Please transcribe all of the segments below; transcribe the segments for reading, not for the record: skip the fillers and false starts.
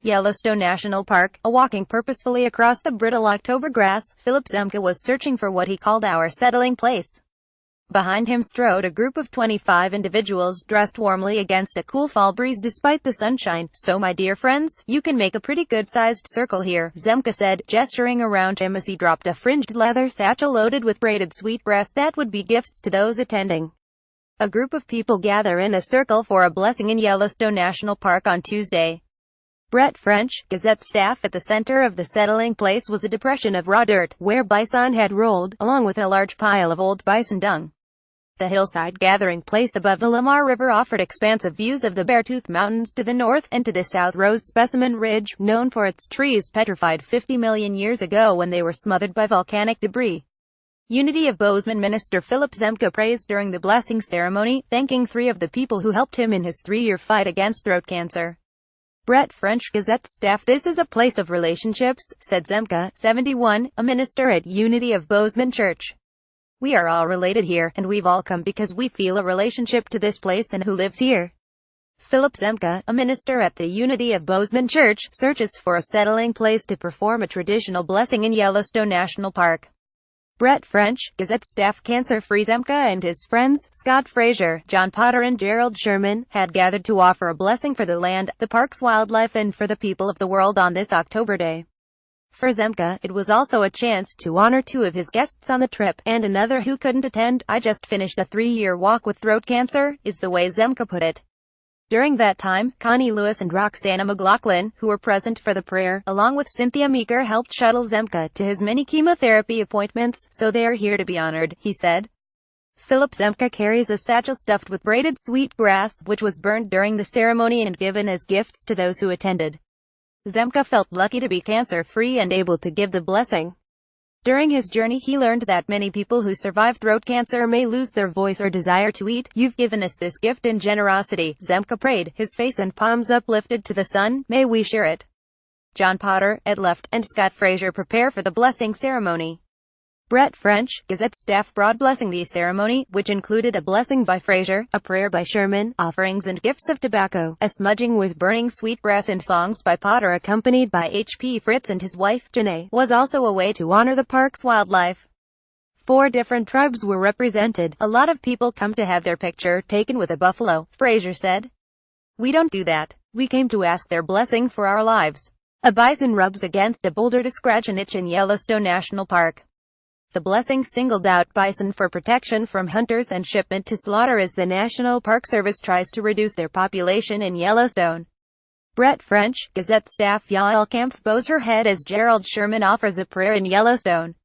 Yellowstone National Park, walking purposefully across the brittle October grass, Philip Zemke was searching for what he called our settling place. Behind him strode a group of 25 individuals, dressed warmly against a cool fall breeze despite the sunshine. "So my dear friends, you can make a pretty good-sized circle here," Zemke said, gesturing around him as he dropped a fringed leather satchel loaded with braided sweetgrass that would be gifts to those attending. A group of people gather in a circle for a blessing in Yellowstone National Park on Tuesday. Brett French, Gazette staff. At the center of the settling place was a depression of raw dirt, where bison had rolled, along with a large pile of old bison dung. The hillside gathering place above the Lamar River offered expansive views of the Beartooth Mountains to the north, and to the south rose Specimen Ridge, known for its trees petrified 50 million years ago when they were smothered by volcanic debris. Unity of Bozeman minister Philip Zemke praised during the blessing ceremony, thanking 3 of the people who helped him in his 3-year fight against throat cancer. Brett French, Gazette staff. "This is a place of relationships," said Zemke, 71, a minister at Unity of Bozeman Church. "We are all related here, and we've all come because we feel a relationship to this place and who lives here." Philip Zemke, a minister at the Unity of Bozeman Church, searches for a settling place to perform a traditional blessing in Yellowstone National Park. Brett French, Gazette staff. Cancer-free Zemke and his friends, Scott Frazier, John Potter and Gerald Sherman, had gathered to offer a blessing for the land, the park's wildlife and for the people of the world on this October day. For Zemke, it was also a chance to honor 2 of his guests on the trip, and another who couldn't attend. "I just finished a 3-year walk with throat cancer," is the way Zemke put it. During that time, Connie Lewis and Roxana McLaughlin, who were present for the prayer, along with Cynthia Meeker, helped shuttle Zemke to his many chemotherapy appointments, so they are here to be honored, he said. Philip Zemke carries a satchel stuffed with braided sweetgrass, which was burned during the ceremony and given as gifts to those who attended. Zemke felt lucky to be cancer-free and able to give the blessing. During his journey he learned that many people who survive throat cancer may lose their voice or desire to eat. "You've given us this gift in generosity," Zemke prayed, his face and palms uplifted to the sun. "May we share it." John Potter, at left, and Scott Frazier prepare for the blessing ceremony. Brett French, Gazette staff brought blessing the ceremony, which included a blessing by Frazier, a prayer by Sherman, offerings and gifts of tobacco, a smudging with burning sweetgrass, and songs by Potter accompanied by H.P. Fritz and his wife, Janae, was also a way to honor the park's wildlife. 4 different tribes were represented. "A lot of people come to have their picture taken with a buffalo," Frazier said. "We don't do that. We came to ask their blessing for our lives." A bison rubs against a boulder to scratch an itch in Yellowstone National Park. The blessing singled out bison for protection from hunters and shipment to slaughter as the National Park Service tries to reduce their population in Yellowstone. Brett French, Gazette staff. Yael Kampf bows her head as Gerald Sherman offers a prayer in Yellowstone.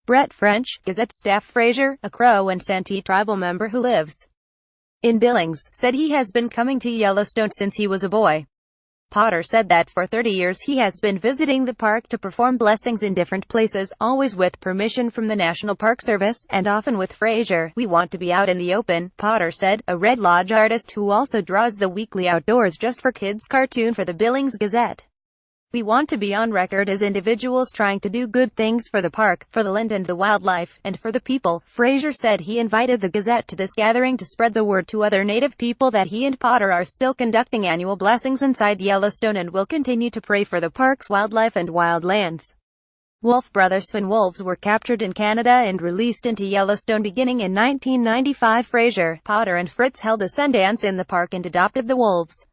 Brett French, Gazette staff. Frazier, a Crow and Santee tribal member who lives in Billings, said he has been coming to Yellowstone since he was a boy. Potter said that for 30 years he has been visiting the park to perform blessings in different places, always with permission from the National Park Service, and often with Frazier. "We want to be out in the open," Potter said, a Red Lodge artist who also draws the weekly Outdoors Just for Kids cartoon for the Billings Gazette. "We want to be on record as individuals trying to do good things for the park, for the land and the wildlife, and for the people." Frazier said he invited the Gazette to this gathering to spread the word to other Native people that he and Potter are still conducting annual blessings inside Yellowstone and will continue to pray for the park's wildlife and wildlands. Wolf brother twin wolves were captured in Canada and released into Yellowstone beginning in 1995. Frazier, Potter and Fritz held a Sundance in the park and adopted the wolves.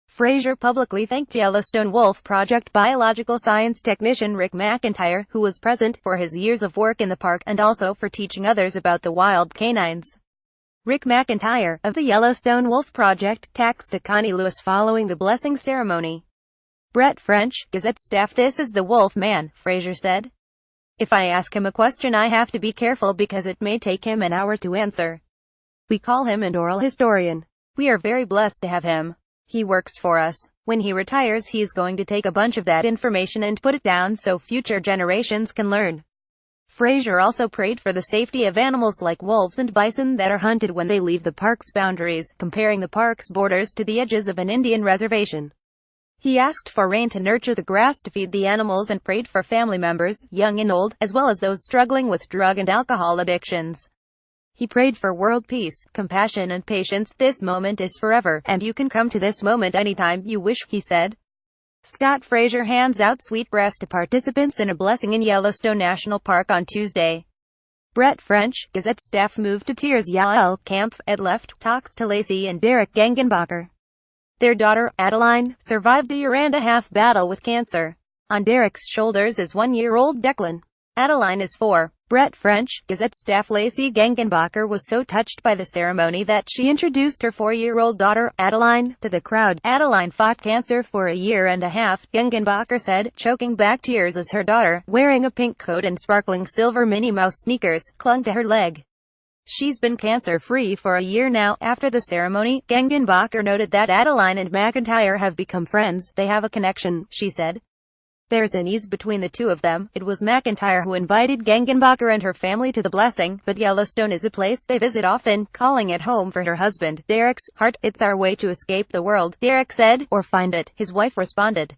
Frazier publicly thanked Yellowstone Wolf Project biological science technician Rick McIntyre, who was present, for his years of work in the park, and also for teaching others about the wild canines. Rick McIntyre, of the Yellowstone Wolf Project, texted Connie Lewis following the blessing ceremony. Brett French, Gazette staff. "This is the Wolf Man," Frazier said. "If I ask him a question I have to be careful because it may take him an hour to answer. We call him an oral historian. We are very blessed to have him. He works for us. When he retires he's going to take a bunch of that information and put it down so future generations can learn." Frazier also prayed for the safety of animals like wolves and bison that are hunted when they leave the park's boundaries, comparing the park's borders to the edges of an Indian reservation. He asked for rain to nurture the grass to feed the animals and prayed for family members, young and old, as well as those struggling with drug and alcohol addictions. He prayed for world peace, compassion and patience. "This moment is forever, and you can come to this moment anytime you wish," he said. Scott Fraser hands out sweetbreast to participants in a blessing in Yellowstone National Park on Tuesday. Brett French, Gazette staff moved to tears. Yael Camp, at left, talks to Lacey and Derek Gengenbacher. Their daughter, Adeline, survived a year-and-a-half battle with cancer. On Derek's shoulders is 1-year-old Declan. Adeline is 4. Brett French, Gazette staff Lacey Gengenbacher was so touched by the ceremony that she introduced her 4-year-old daughter, Adeline, to the crowd. Adeline fought cancer for a year and a half, Gengenbacher said, choking back tears as her daughter, wearing a pink coat and sparkling silver Minnie Mouse sneakers, clung to her leg. She's been cancer-free for a year now. After the ceremony, Gengenbacher noted that Adeline and McIntyre have become friends. They have a connection, she said. There's an ease between the two of them. It was McIntyre who invited Gengenbacher and her family to the blessing, but Yellowstone is a place they visit often, calling it home for her husband, Derek's heart. It's our way to escape the world, Derek said, or find it, his wife responded.